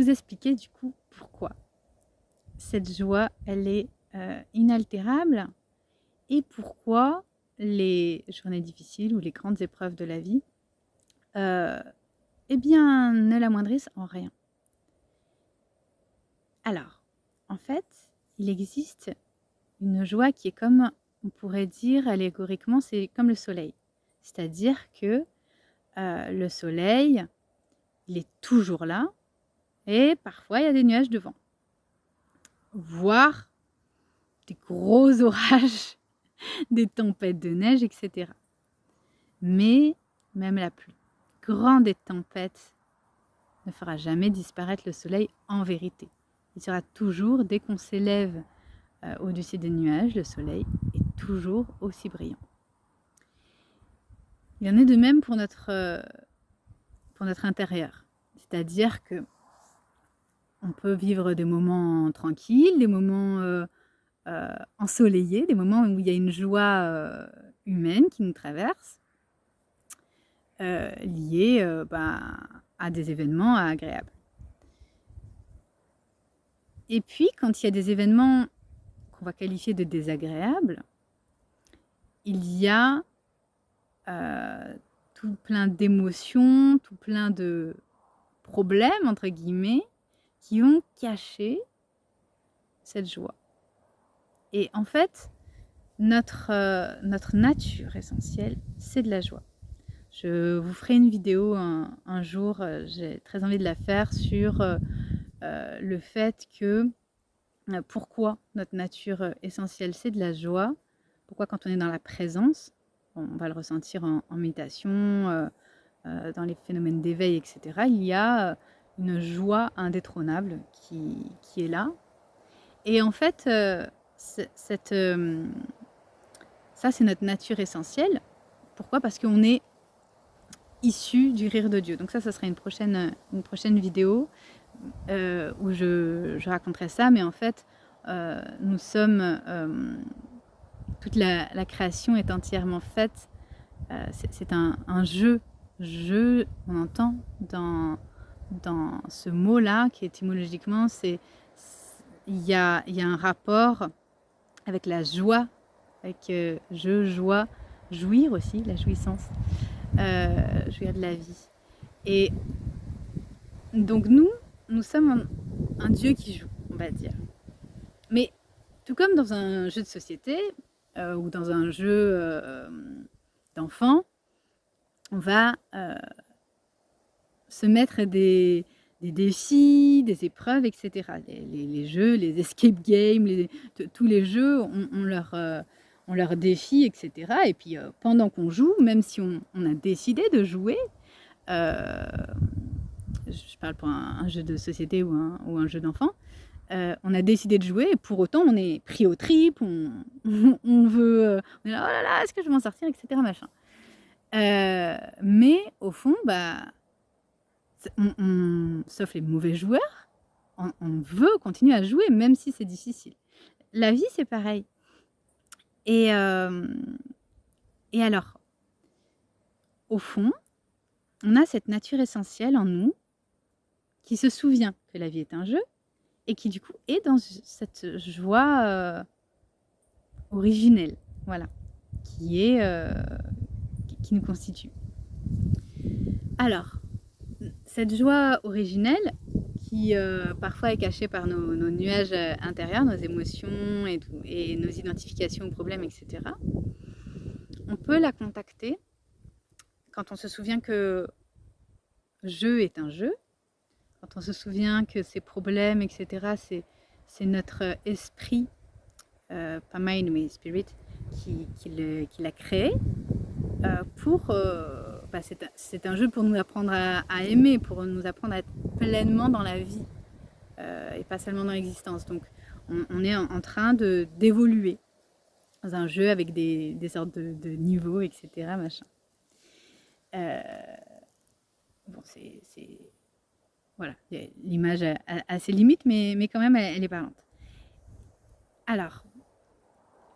Vous expliquer du coup pourquoi cette joie, elle est inaltérable et pourquoi les journées difficiles ou les grandes épreuves de la vie, euh, eh bien, ne l'amoindrissent en rien. Alors, en fait, il existe une joie qui est comme, on pourrait dire allégoriquement, c'est comme le soleil. C'est-à-dire que le soleil, il est toujours là et parfois il y a des nuages de vent, voire des gros orages, des tempêtes de neige, etc. Mais même la plus grande des tempêtes ne fera jamais disparaître le soleil en vérité. Il sera toujours, dès qu'on s'élève au-dessus des nuages, le soleil est toujours aussi brillant. Il en est de même pour notre intérieur. C'est-à-dire que on peut vivre des moments tranquilles, des moments ensoleillés, des moments où il y a une joie humaine qui nous traverse, liée à des événements agréables. Et puis, quand il y a des événements qu'on va qualifier de désagréables, il y a tout plein d'émotions, tout plein de problèmes, entre guillemets, qui ont caché cette joie. Et en fait, notre nature essentielle, c'est de la joie. Je vous ferai une vidéo un jour, j'ai très envie de la faire, sur le fait que pourquoi notre nature essentielle, c'est de la joie, pourquoi quand on est dans la présence, on va le ressentir en méditation, dans les phénomènes d'éveil, etc., il y a une joie indétrônable qui est là. Et en fait, ça, c'est notre nature essentielle. Pourquoi? Parce qu'on est issu du rire de Dieu. Donc ça sera une prochaine vidéo où je raconterai ça. Mais en fait, nous sommes... toute la création est entièrement faite. C'est un jeu. Jeu, on entend dans ce mot-là, qui étymologiquement, il y a un rapport avec la joie, avec jeu, joie, jouir aussi, la jouissance, jouir de la vie. Et donc nous sommes un Dieu qui joue, on va dire. Mais tout comme dans un jeu de société ou dans un jeu d'enfant, on va se mettre des défis, des épreuves, etc. Les jeux, les escape games, tous les jeux ont leur défi, etc. Et puis pendant qu'on joue, même si on a décidé de jouer, je parle pour un jeu de société ou un jeu d'enfant, on a décidé de jouer et pour autant on est pris aux tripes, on veut, on est là, oh là là, est-ce que je vais m'en sortir, etc. Machin. Mais au fond, sauf les mauvais joueurs, on veut continuer à jouer même si c'est difficile. La vie, c'est pareil. Et alors, au fond, on a cette nature essentielle en nous qui se souvient que la vie est un jeu et qui du coup est dans cette joie originelle, voilà, qui nous constitue. Alors, cette joie originelle, qui parfois est cachée par nos nuages intérieurs, nos émotions et nos identifications aux problèmes, etc., on peut la contacter quand on se souvient que jeu est un jeu, quand on se souvient que ces problèmes, etc., c'est notre esprit, pas mind mais spirit, qui l'a créé pour... c'est un jeu pour nous apprendre à aimer, pour nous apprendre à être pleinement dans la vie et pas seulement dans l'existence. Donc on est en train d'évoluer dans un jeu avec des sortes de niveaux, etc. Machin. Bon, voilà, l'image a ses limites, mais quand même, elle est parlante. Alors,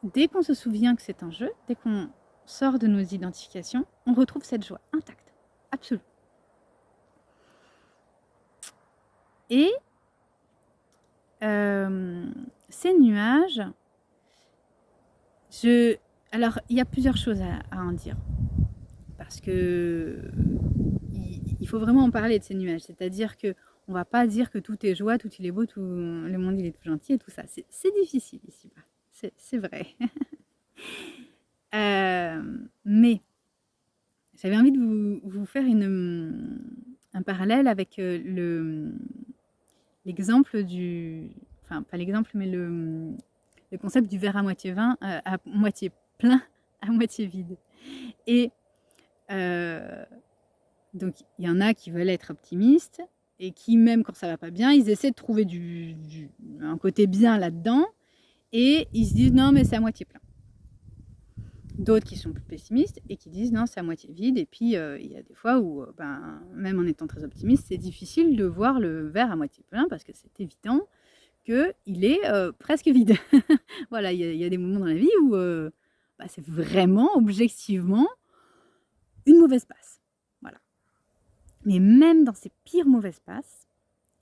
dès qu'on se souvient que c'est un jeu, dès qu'on sort de nos identifications, on retrouve cette joie intacte, absolue. Et ces nuages, alors il y a plusieurs choses à en dire. Parce que il faut vraiment en parler de ces nuages. C'est-à-dire que on va pas dire que tout est joie, tout il est beau, tout le monde il est tout gentil et tout ça. C'est difficile ici-bas. C'est vrai. Mais j'avais envie de vous faire un parallèle avec l'exemple du... Enfin, pas l'exemple, mais le concept du verre à moitié à moitié plein, à moitié vide. Et donc, il y en a qui veulent être optimistes et qui, même quand ça va pas bien, ils essaient de trouver un côté bien là-dedans et ils se disent non, mais c'est à moitié plein. D'autres qui sont plus pessimistes et qui disent non, c'est à moitié vide. Et puis, il y a des fois où, même en étant très optimiste, c'est difficile de voir le verre à moitié plein parce que c'est évident qu'il est presque vide. Voilà, il y a des moments dans la vie où c'est vraiment, objectivement, une mauvaise passe. Voilà. Mais même dans ces pires mauvaises passes,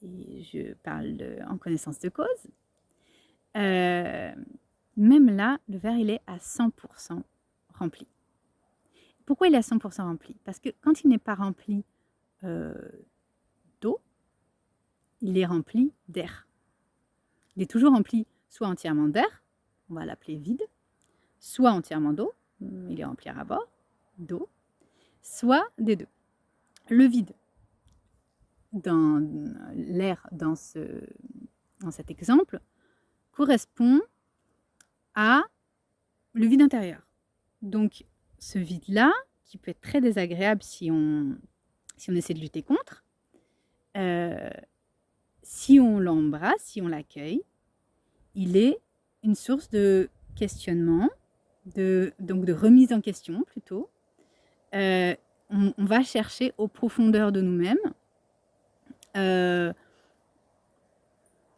et je parle en connaissance de cause, même là, le verre, il est à 100% rempli. Pourquoi il est à 100% rempli? Parce que quand il n'est pas rempli d'eau, il est rempli d'air. Il est toujours rempli soit entièrement d'air, on va l'appeler vide, soit entièrement d'eau, il est rempli à bord d'eau, soit des deux. Le vide, dans l'air, dans cet exemple, correspond à le vide intérieur. Donc, ce vide-là, qui peut être très désagréable si on essaie de lutter contre, si on l'embrasse, si on l'accueille, il est une source de questionnement, donc de remise en question plutôt. On va chercher aux profondeurs de nous-mêmes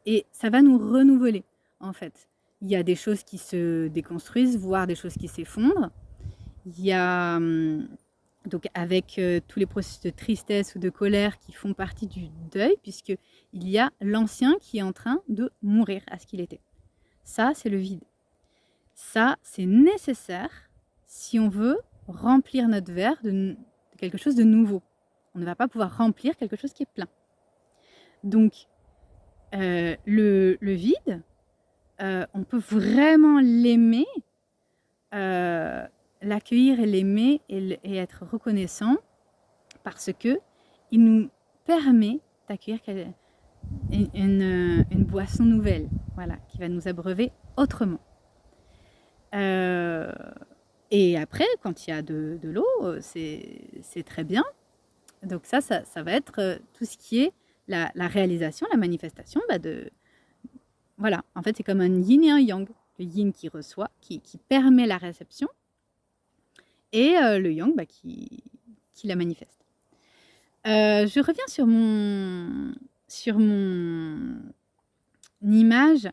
et ça va nous renouveler en fait. Il y a des choses qui se déconstruisent, voire des choses qui s'effondrent. Il y a donc avec tous les processus de tristesse ou de colère qui font partie du deuil, puisqu'il y a l'ancien qui est en train de mourir à ce qu'il était. Ça, c'est le vide. Ça, c'est nécessaire si on veut remplir notre verre de quelque chose de nouveau. On ne va pas pouvoir remplir quelque chose qui est plein. Donc, le vide, on peut vraiment l'aimer, l'accueillir et l'aimer et être reconnaissant parce que il nous permet d'accueillir une boisson nouvelle, voilà, qui va nous abreuver autrement. Et après, quand il y a de l'eau, c'est très bien. Donc ça va être tout ce qui est la réalisation, la manifestation de... Voilà, en fait, c'est comme un yin et un yang. Le yin qui reçoit, qui permet la réception, et le yang qui la manifeste. Je reviens sur mon image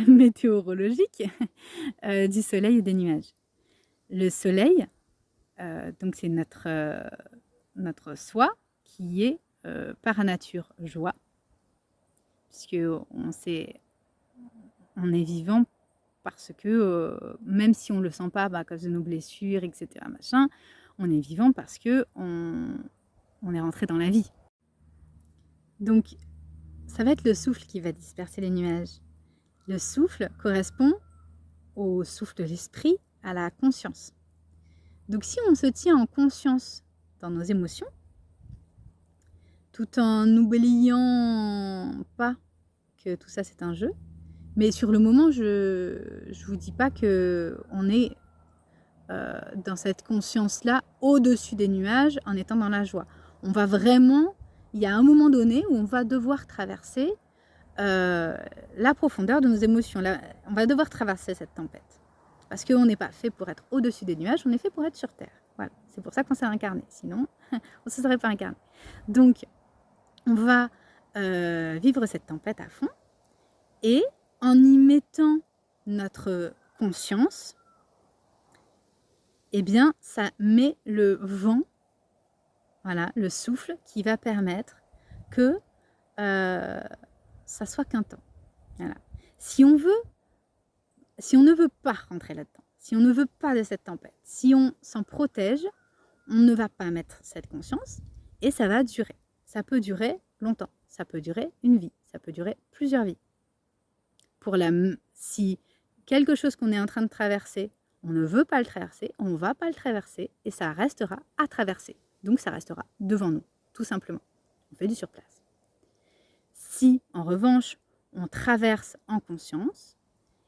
météorologique du soleil et des nuages. Le soleil, donc c'est notre soi qui est par nature joie, puisque on est vivant parce que même si on ne le sent pas à cause de nos blessures, etc., machin, on est vivant parce que on est rentré dans la vie. Donc, ça va être le souffle qui va disperser les nuages. Le souffle correspond au souffle de l'esprit, à la conscience. Donc, si on se tient en conscience dans nos émotions, tout en n'oubliant pas que tout ça c'est un jeu, mais sur le moment, je vous dis pas qu'on est dans cette conscience-là au-dessus des nuages en étant dans la joie. On va vraiment, il y a un moment donné où on va devoir traverser la profondeur de nos émotions. Là, on va devoir traverser cette tempête. Parce qu'on n'est pas fait pour être au-dessus des nuages, on est fait pour être sur Terre. Voilà. C'est pour ça qu'on s'est incarné. Sinon, on ne se serait pas incarné. Donc, on va vivre cette tempête à fond. Et en y mettant notre conscience, eh bien, ça met le vent, voilà, le souffle qui va permettre que ça soit qu'un temps. Voilà. Si on ne veut pas rentrer là-dedans, si on ne veut pas de cette tempête, si on s'en protège, on ne va pas mettre cette conscience et ça va durer. Ça peut durer longtemps, ça peut durer une vie, ça peut durer plusieurs vies. Si quelque chose qu'on est en train de traverser, on ne veut pas le traverser, on ne va pas le traverser et ça restera à traverser. Donc ça restera devant nous, tout simplement. On fait du surplace. Si, en revanche, on traverse en conscience,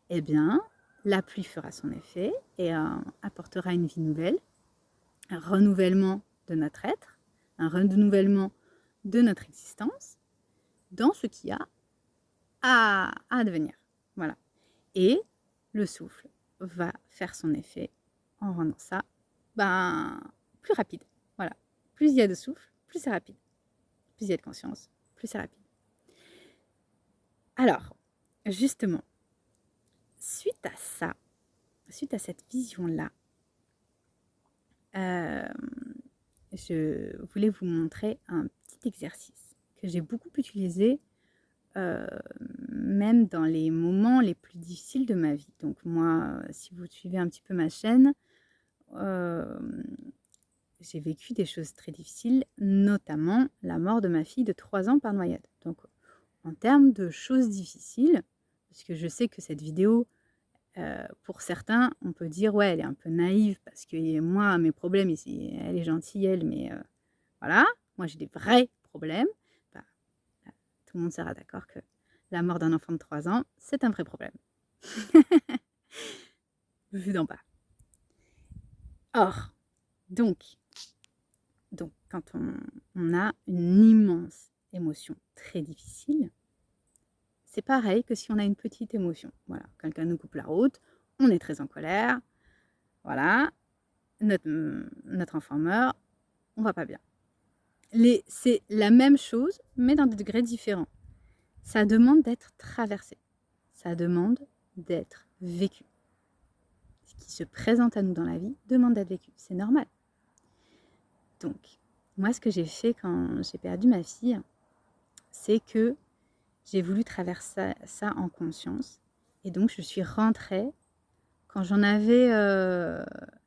eh bien, la pluie fera son effet et apportera une vie nouvelle, un renouvellement de notre être, un renouvellement de notre existence dans ce qu'il y a à devenir. Voilà. Et le souffle va faire son effet en rendant ça plus rapide. Voilà. Plus il y a de souffle, plus c'est rapide. Plus il y a de conscience, plus c'est rapide. Alors, justement, suite à ça, suite à cette vision-là, je voulais vous montrer un petit exercice que j'ai beaucoup utilisé même dans les moments les plus difficiles de ma vie. Donc moi, si vous suivez un petit peu ma chaîne, j'ai vécu des choses très difficiles, notamment la mort de ma fille de 3 ans par noyade. Donc en termes de choses difficiles, parce que je sais que cette vidéo, pour certains, on peut dire, ouais, elle est un peu naïve, parce que moi, mes problèmes, ici, elle est gentille, elle, mais voilà, moi j'ai des vrais problèmes. Bah, tout le monde sera d'accord que la mort d'un enfant de 3 ans, c'est un vrai problème. Vu d'en bas. Or, donc quand on a une immense émotion très difficile, c'est pareil que si on a une petite émotion. Voilà, quelqu'un nous coupe la route, on est très en colère, voilà, notre enfant meurt, on va pas bien. C'est la même chose, mais dans des degrés différents. Ça demande d'être traversé. Ça demande d'être vécu. Ce qui se présente à nous dans la vie demande d'être vécu. C'est normal. Donc, moi, ce que j'ai fait quand j'ai perdu ma fille, c'est que j'ai voulu traverser ça en conscience. Et donc, je suis rentrée quand j'en avais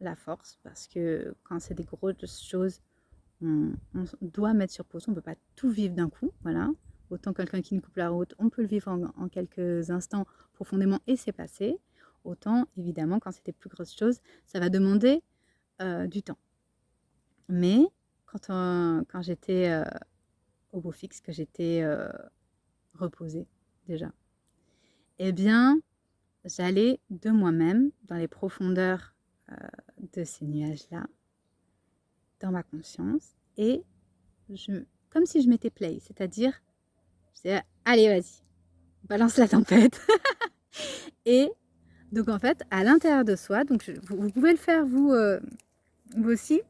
la force, parce que quand c'est des grosses choses, on doit mettre sur pause, on ne peut pas tout vivre d'un coup, voilà. Autant quelqu'un qui nous coupe la route, on peut le vivre en quelques instants profondément et c'est passé. Autant, évidemment, quand c'est des plus grosses choses, ça va demander du temps. Mais quand j'étais au beau fixe, que j'étais reposée déjà, eh bien, j'allais de moi-même dans les profondeurs de ces nuages-là, dans ma conscience, et comme si je m'étais play, c'est-à-dire, je disais, allez, vas-y, balance la tempête. Et donc, en fait, à l'intérieur de soi, donc vous pouvez le faire, vous aussi.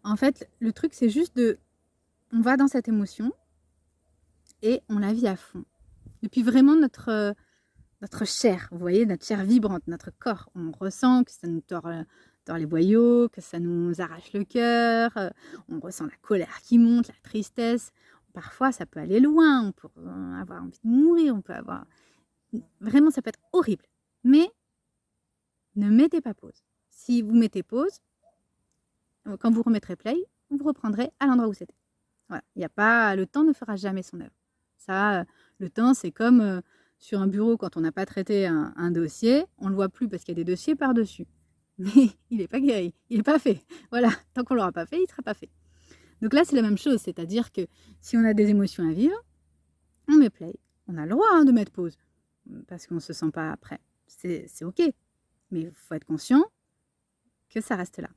En fait, le truc, c'est juste on va dans cette émotion et on la vit à fond. Depuis vraiment notre chair, vous voyez, notre chair vibrante, notre corps. On ressent que ça nous tord les boyaux, que ça nous arrache le cœur, on ressent la colère qui monte, la tristesse. Parfois, ça peut aller loin, on peut avoir envie de mourir, on peut avoir... Vraiment, ça peut être horrible. Mais ne mettez pas pause. Si vous mettez pause, quand vous remettrez play, vous reprendrez à l'endroit où c'était. Voilà. Il y a pas... Le temps ne fera jamais son œuvre. Ça, le temps, c'est comme sur un bureau, quand on n'a pas traité un dossier, on ne le voit plus parce qu'il y a des dossiers par-dessus. Mais il n'est pas guéri, il n'est pas fait. Voilà, tant qu'on ne l'aura pas fait, il ne sera pas fait. Donc là, c'est la même chose, c'est-à-dire que si on a des émotions à vivre, on met play. On a le droit de mettre pause, parce qu'on ne se sent pas prêt. C'est OK, mais il faut être conscient que ça reste là.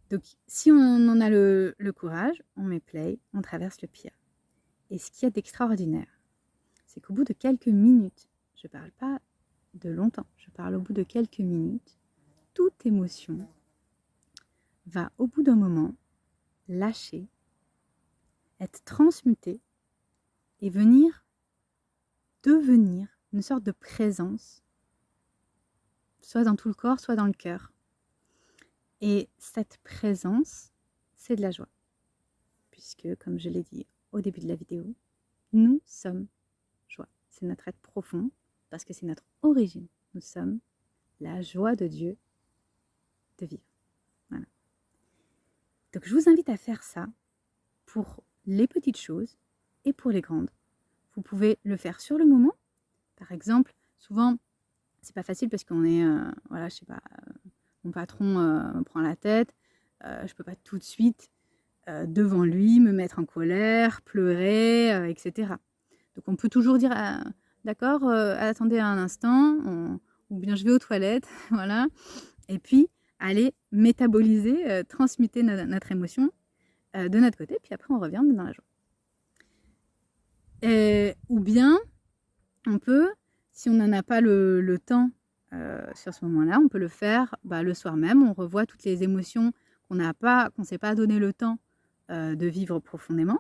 Donc, si on en a le courage, on met play, on traverse le pire. Et ce qu'il y a d'extraordinaire, c'est qu'au bout de quelques minutes, je ne parle pas de longtemps, je parle au bout de quelques minutes, toute émotion va au bout d'un moment lâcher, être transmutée et devenir une sorte de présence, soit dans tout le corps, soit dans le cœur. Et cette présence, c'est de la joie. Puisque, comme je l'ai dit, au début de la vidéo, nous sommes joie. C'est notre être profond parce que c'est notre origine. Nous sommes la joie de Dieu de vivre. Voilà. Donc je vous invite à faire ça pour les petites choses et pour les grandes. Vous pouvez le faire sur le moment. Par exemple, souvent, c'est pas facile parce qu'on est, voilà, je sais pas, mon patron me prend la tête, je peux pas tout de suite devant lui me mettre en colère, pleurer, etc. Donc on peut toujours dire, ah, d'accord, attendez un instant, ou bien je vais aux toilettes, voilà, et puis aller métaboliser, transmuter notre émotion de notre côté, puis après on revient dans la joie. Ou bien, on peut, si on n'en a pas le temps sur ce moment-là, on peut le faire le soir même. On revoit toutes les émotions qu'on ne s'est pas donné le temps de vivre profondément.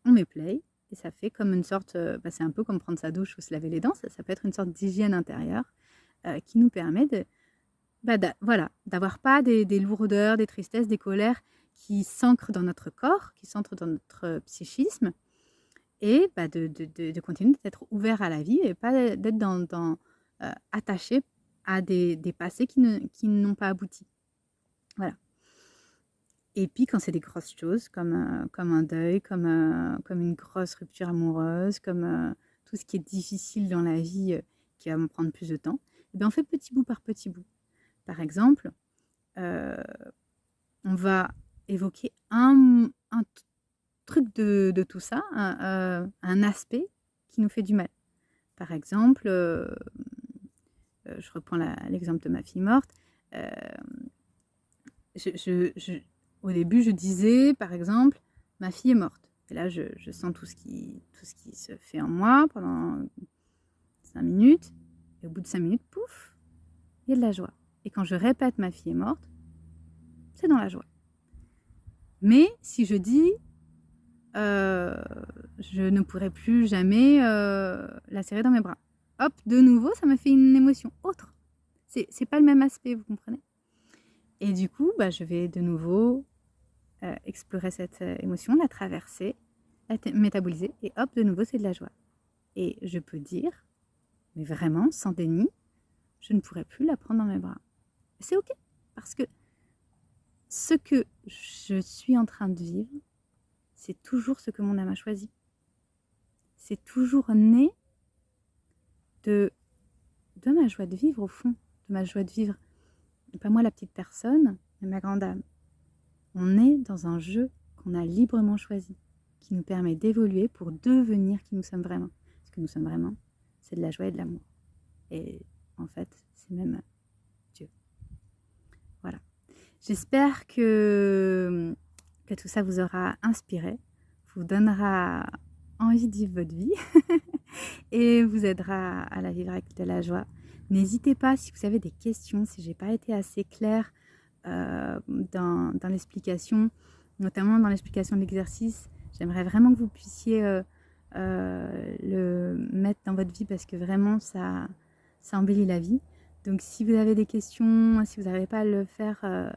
On met play et ça fait comme une sorte, c'est un peu comme prendre sa douche ou se laver les dents. Ça peut être une sorte d'hygiène intérieure qui nous permet d'avoir pas des lourdeurs, des tristesses, des colères qui s'ancrent dans notre corps, qui s'ancrent dans notre psychisme, et de continuer d'être ouvert à la vie et pas d'être attaché à des passés qui n'ont pas abouti. Voilà. Et puis quand c'est des grosses choses, comme un deuil, comme une grosse rupture amoureuse, comme tout ce qui est difficile dans la vie qui va me prendre plus de temps, on fait petit bout par petit bout. Par exemple, on va évoquer un truc de tout ça, un aspect qui nous fait du mal. Par exemple, je reprends l'exemple de ma fille morte. Au début, je disais, par exemple, ma fille est morte. Et là, je sens tout ce qui se fait en moi pendant 5 minutes. Et au bout de 5 minutes, pouf, il y a de la joie. Et quand je répète ma fille est morte, c'est dans la joie. Mais si je dis je ne pourrai plus jamais la serrer dans mes bras, hop, de nouveau, ça me fait une émotion autre. C'est pas le même aspect, vous comprenez? Et du coup, je vais de nouveau explorer cette émotion, la traverser, la métaboliser, et hop, de nouveau, c'est de la joie. Et je peux dire, mais vraiment, sans déni, je ne pourrai plus la prendre dans mes bras. C'est ok, parce que ce que je suis en train de vivre, c'est toujours ce que mon âme a choisi. C'est toujours né de ma joie de vivre, au fond, de ma joie de vivre. Pas moi la petite personne, mais ma grande âme. On est dans un jeu qu'on a librement choisi, qui nous permet d'évoluer pour devenir qui nous sommes vraiment. Ce que nous sommes vraiment, c'est de la joie et de l'amour. Et en fait, c'est même Dieu. Voilà. J'espère que tout ça vous aura inspiré, vous donnera envie de vivre votre vie et vous aidera à la vivre avec de la joie. N'hésitez pas, si vous avez des questions, si je n'ai pas été assez claire dans l'explication, notamment dans l'explication de l'exercice, j'aimerais vraiment que vous puissiez le mettre dans votre vie parce que vraiment ça embellit la vie. Donc si vous avez des questions, si vous n'arrivez pas à le faire,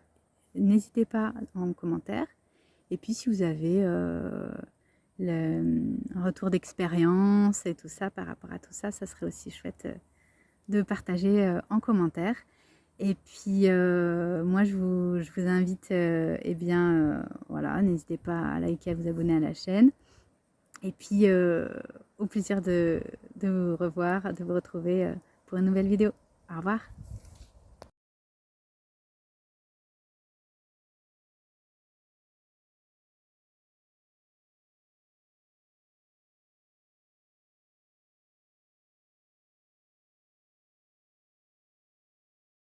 n'hésitez pas en commentaire. Et puis si vous avez un retour d'expérience et tout ça par rapport à tout ça, ça serait aussi chouette de partager en commentaire. Et puis moi je vous invite, voilà, n'hésitez pas à liker, à vous abonner à la chaîne. Et puis au plaisir de vous revoir, de vous retrouver pour une nouvelle vidéo. Au revoir.